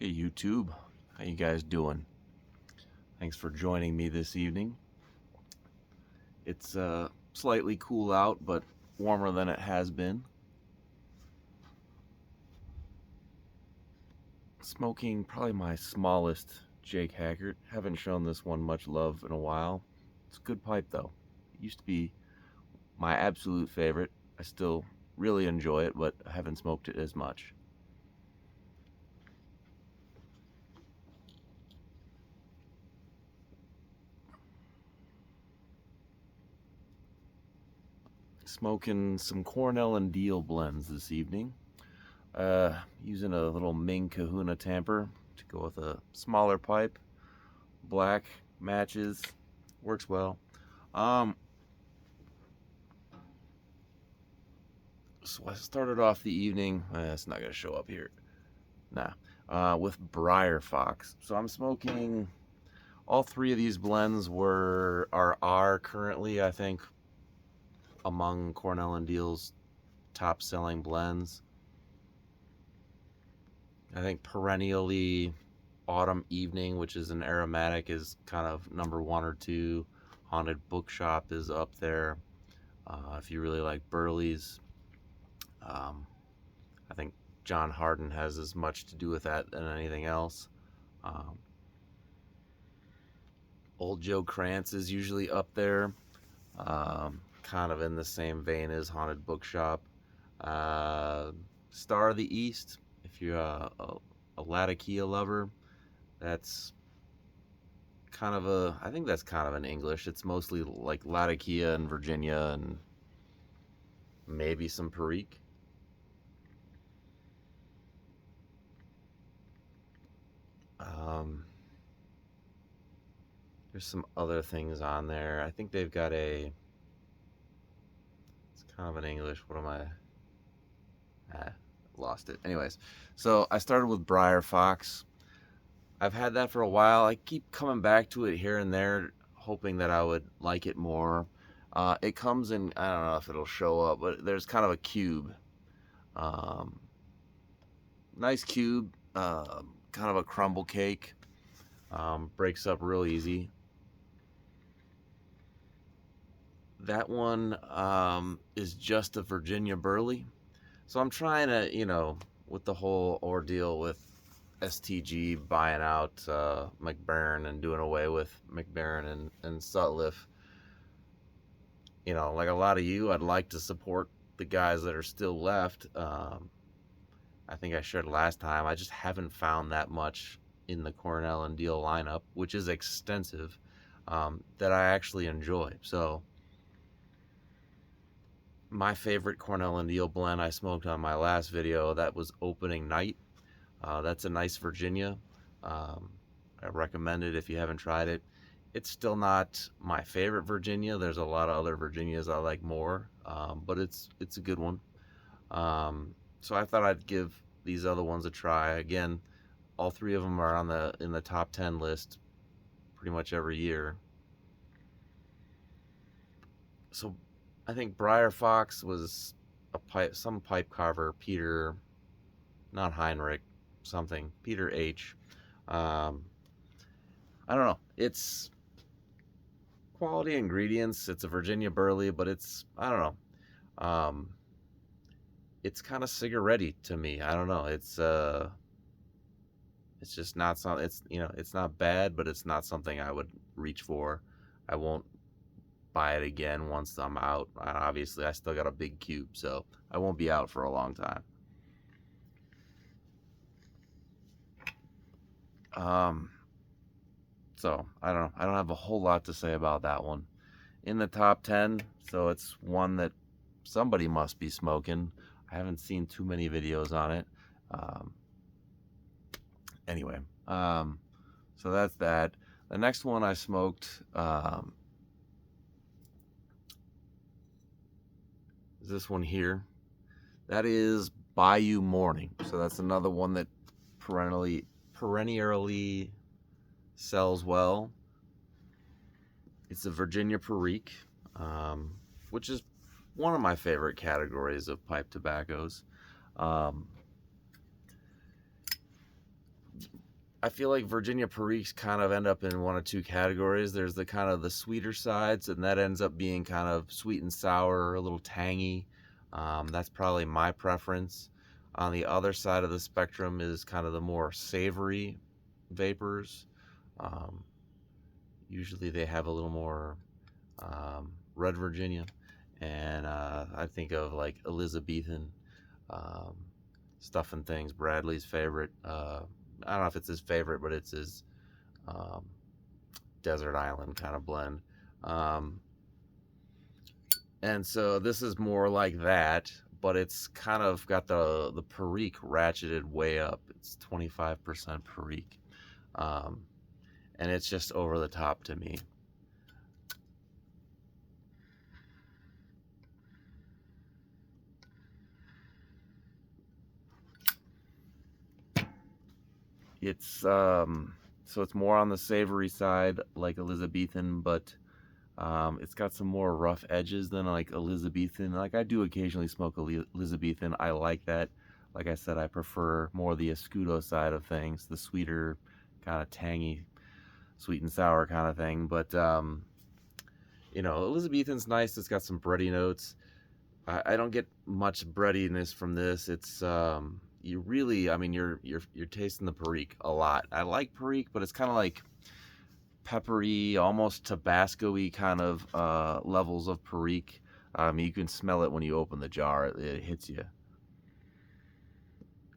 Hey YouTube, how you guys doing? Thanks for joining me this evening. It's slightly cool out, but warmer than it has been. Smoking probably my smallest Jake Haggard. Haven't shown this one much love in a while. It's a good pipe though. It used to be my absolute favorite. I still really enjoy it, but I haven't smoked it as much. Smoking some Cornell and Deal blends this evening. Using a little Ming Kahuna tamper to go with a smaller pipe. Black matches, works well. So I started off the evening. It's not gonna show up here. Nah. With Briar Fox. So I'm smoking. All three of these blends are currently, I think, among Cornell and Deal's top selling blends. I think perennially Autumn Evening, which is an aromatic, is kind of number 1 or 2. Haunted Bookshop is up there. If you really like Burley's, I think John Harden has as much to do with that than anything else. Old Joe Krantz is usually up there, kind of in the same vein as Haunted Bookshop. Star of the East, if you're a Latakia lover, that's kind of I think that's kind of an English. It's mostly like Latakia and Virginia and maybe some Perique. There's some other things on there. I think they've got it's kind of an English. What am I? Lost it. Anyways, so I started with Briar Fox. I've had that for a while. I keep coming back to it here and there, hoping that I would like it more. It comes in, I don't know if it'll show up, but there's kind of a cube. Nice cube, kind of a crumble cake. Breaks up real easy. That one is just a Virginia Burley. So I'm trying to, with the whole ordeal with STG buying out McBaron and doing away with McBaron and Sutliff, like a lot of you, I'd like to support the guys that are still left. I think I shared last time, I just haven't found that much in the Cornell and Deal lineup, which is extensive, that I actually enjoy. So my favorite Cornell and Deal blend I smoked on my last video, that was Opening Night. That's a nice Virginia. I recommend it if you haven't tried it. It's still not my favorite Virginia. There's a lot of other Virginias I like more, but it's a good one. So I thought I'd give these other ones a try. Again, all three of them are in the top 10 list pretty much every year. So I think Briar Fox was some pipe carver, Peter, not Heinrich, something, Peter H. I don't know. It's quality ingredients. It's a Virginia Burley, but I don't know. It's kind of cigarette-y to me. I don't know. It's just not something. It's not bad, but it's not something I would reach for. I won't buy it again once I'm out. Obviously, I still got a big cube, so I won't be out for a long time. So I don't know. I don't have a whole lot to say about that one. In the top 10, so it's one that somebody must be smoking. I haven't seen too many videos on it. Anyway, so that's that. The next one I smoked is this one here. That is Bayou Morning. So that's another one that perennially sells well. It's a Virginia Perique, which is one of my favorite categories of pipe tobaccos. I feel like Virginia Periques kind of end up in one of two categories. There's the kind of the sweeter sides, and that ends up being kind of sweet and sour, a little tangy. That's probably my preference. On the other side of the spectrum is kind of the more savory vapors. Um, Usually they have a little more red Virginia, and I think of like Elizabethan um, stuff and things. Bradley's favorite. I don't know if it's his favorite, but it's his um, desert island kind of blend. Um, and so this is more like that, but it's kind of got the Perique ratcheted way up. It's 25% Perique, um, and it's just over the top to me. It's so it's more on the savory side, like Elizabethan, but it's got some more rough edges than like Elizabethan. Like I do occasionally smoke Elizabethan. I like that. Like I said, I prefer more the Escudo side of things, the sweeter, kind of tangy, sweet and sour kind of thing. But Elizabethan's nice. It's got some bready notes. I don't get much breadiness from this. It's you really, I mean, you're tasting the Perique a lot. I like Perique, but it's kind of like peppery, almost Tabasco-y kind of levels of Perique. You can smell it when you open the jar. It hits you.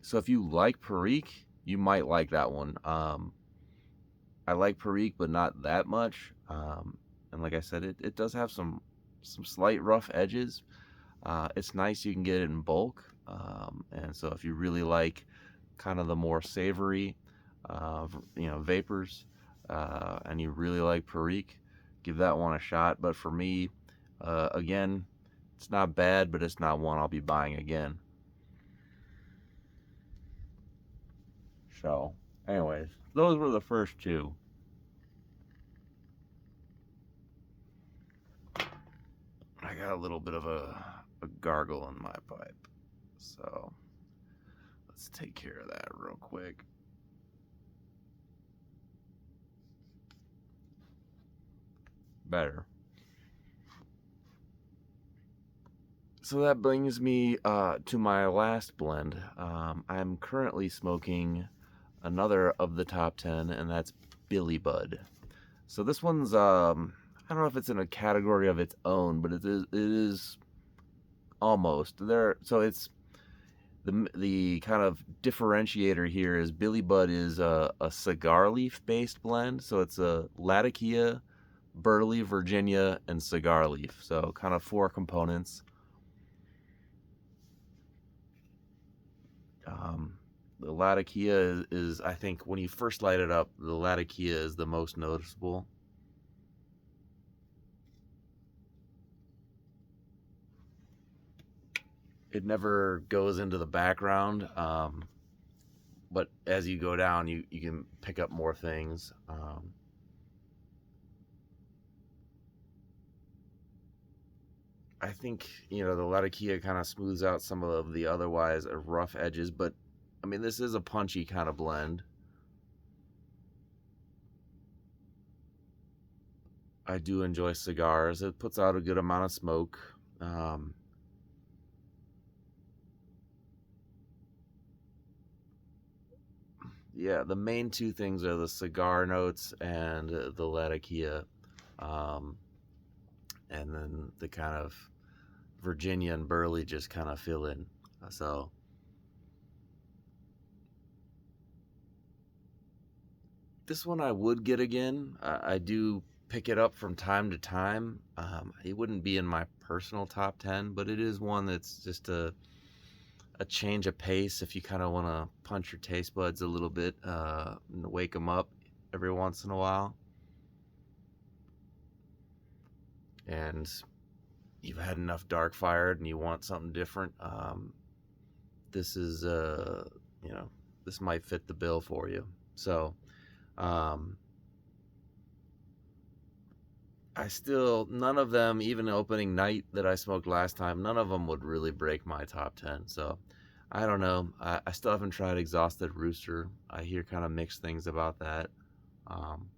So if you like Perique, you might like that one. I like Perique, but not that much. And like I said, it does have some slight rough edges. It's nice you can get it in bulk. And so if you really like kind of the more savory, vapors, and you really like Perique, give that one a shot. But for me, again, it's not bad, but it's not one I'll be buying again. So, anyways, those were the first two. I got a little bit of a gargle in my pipe, so let's take care of that real quick. Better. So that brings me to my last blend. I'm currently smoking another of the top 10, and that's Billy Bud. So this one's I don't know if it's in a category of its own, but it is almost there. So it's the kind of differentiator here is Billy Bud is a cigar leaf based blend. So it's a Latakia, Burley, Virginia, and cigar leaf. So kind of 4 components. The Latakia is, I think, when you first light it up, the Latakia is the most noticeable. It never goes into the background, but as you go down, you can pick up more things. I think, the Latakia kind of smooths out some of the otherwise rough edges, but I mean, this is a punchy kind of blend. I do enjoy cigars. It puts out a good amount of smoke. Yeah, the main 2 things are the cigar notes and the Latakia. And then the kind of Virginia and Burley just kind of fill in. So this one I would get again. I do pick it up from time to time. It wouldn't be in my personal top 10, but it is one that's just a change of pace if you kind of want to punch your taste buds a little bit and wake them up every once in a while. And you've had enough dark fired and you want something different. This is this might fit the bill for you. So none of them, even opening night that I smoked last time, none of them would really break my top 10. So I don't know. I still haven't tried Exhausted Rooster. I hear kind of mixed things about that. Um,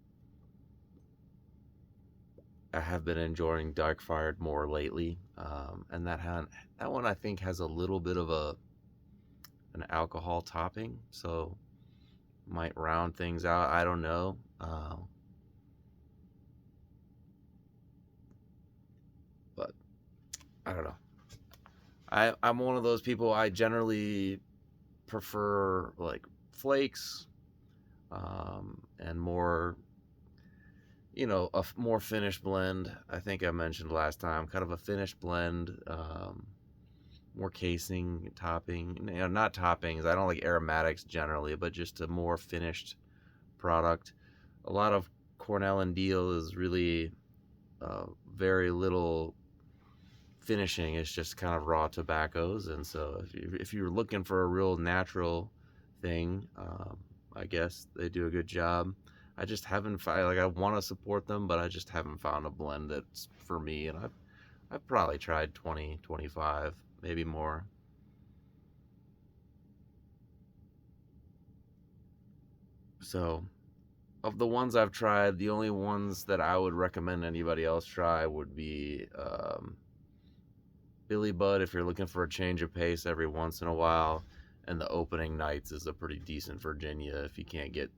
I have been enjoying Dark Fired more lately, and that one I think has a little bit of an alcohol topping, so might round things out. I don't know, but I don't know. I'm one of those people. I generally prefer like flakes, and more, more finished blend. I think I mentioned last time, kind of a finished blend, more casing, topping. Not toppings. I don't like aromatics generally, but just a more finished product. A lot of Cornell and Deal is really very little finishing. It's just kind of raw tobaccos, and so if you're looking for a real natural thing, I guess they do a good job. I just haven't found, like, I want to support them, but I just haven't found a blend that's for me. And I've probably tried 20, 25, maybe more. So of the ones I've tried, the only ones that I would recommend anybody else try would be Billy Bud if you're looking for a change of pace every once in a while. And the Opening Nights is a pretty decent Virginia if you can't get,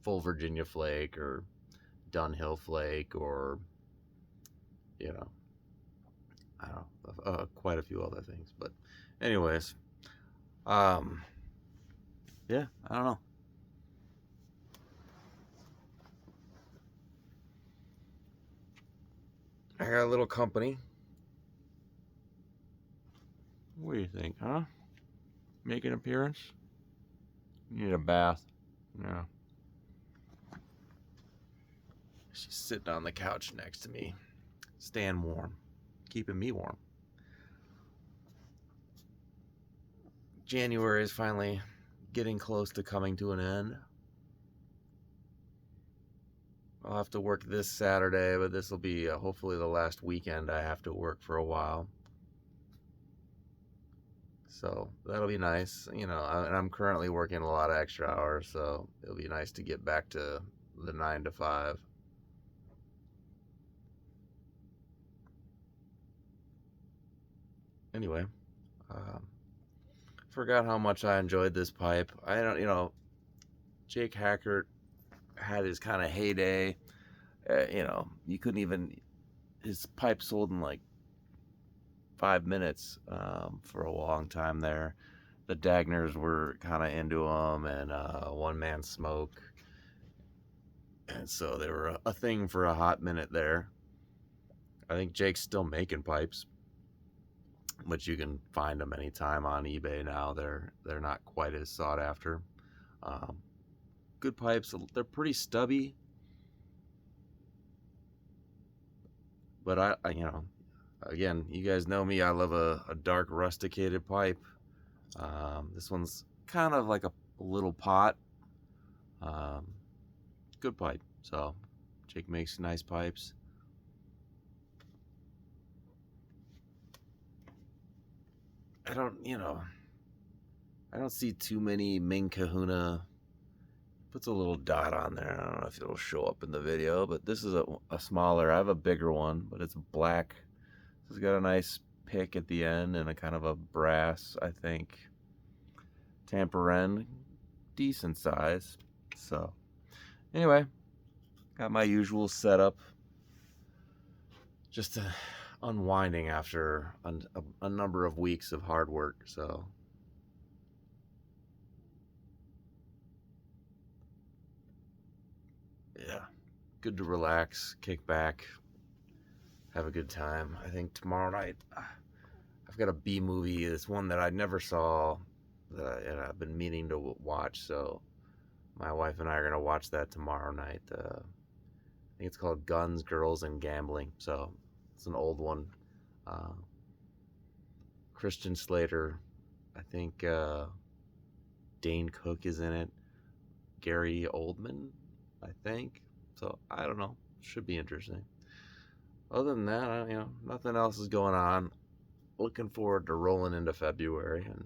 full Virginia Flake or Dunhill Flake, or, you know, I don't know, quite a few other things. But, anyways, um, yeah, I don't know. I got a little company. What do you think, huh? Make an appearance? You need a bath. Yeah. She's sitting on the couch next to me, staying warm, keeping me warm. January is finally getting close to coming to an end. I'll have to work this Saturday, but this will be hopefully the last weekend I have to work for a while. So that'll be nice. And I'm currently working a lot of extra hours, so it'll be nice to get back to the 9 to 5. Anyway, forgot how much I enjoyed this pipe. I don't, Jake Hackert had his kind of heyday. You couldn't even, his pipe sold in like 5 minutes, for a long time there. The Dagners were kind of into him, and One Man Smoke. And so they were a thing for a hot minute there. I think Jake's still making pipes, but you can find them anytime on eBay now. They're not quite as sought after. Um, Good pipes. They're pretty stubby, but again, you guys know me. I love a dark rusticated pipe. This one's kind of like a little pot. Um, Good pipe. So Jake makes nice pipes. I don't, I don't see too many Ming Kahuna. Puts a little dot on there. I don't know if it'll show up in the video, but this is a smaller. I have a bigger one, but it's black. It's got a nice pick at the end and a kind of a brass, I think, tamper end. Decent size. So, anyway, got my usual setup. Just unwinding after a number of weeks of hard work. So, yeah, good to relax, kick back, have a good time. I think tomorrow night I've got a B movie. It's one that I never saw, and I've been meaning to watch. So my wife and I are gonna watch that tomorrow night. I think it's called Guns, Girls, and Gambling. So it's an old one. Uh, Christian Slater, I think Dane Cook is in it. Gary Oldman, I think. So I don't know. Should be interesting. Other than that, nothing else is going on. Looking forward to rolling into February and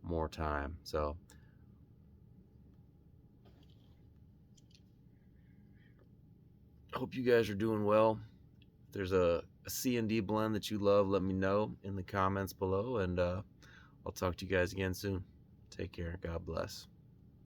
more time. So hope you guys are doing well. If there's a C&D blend that you love, let me know in the comments below, and I'll talk to you guys again soon. Take care. God bless.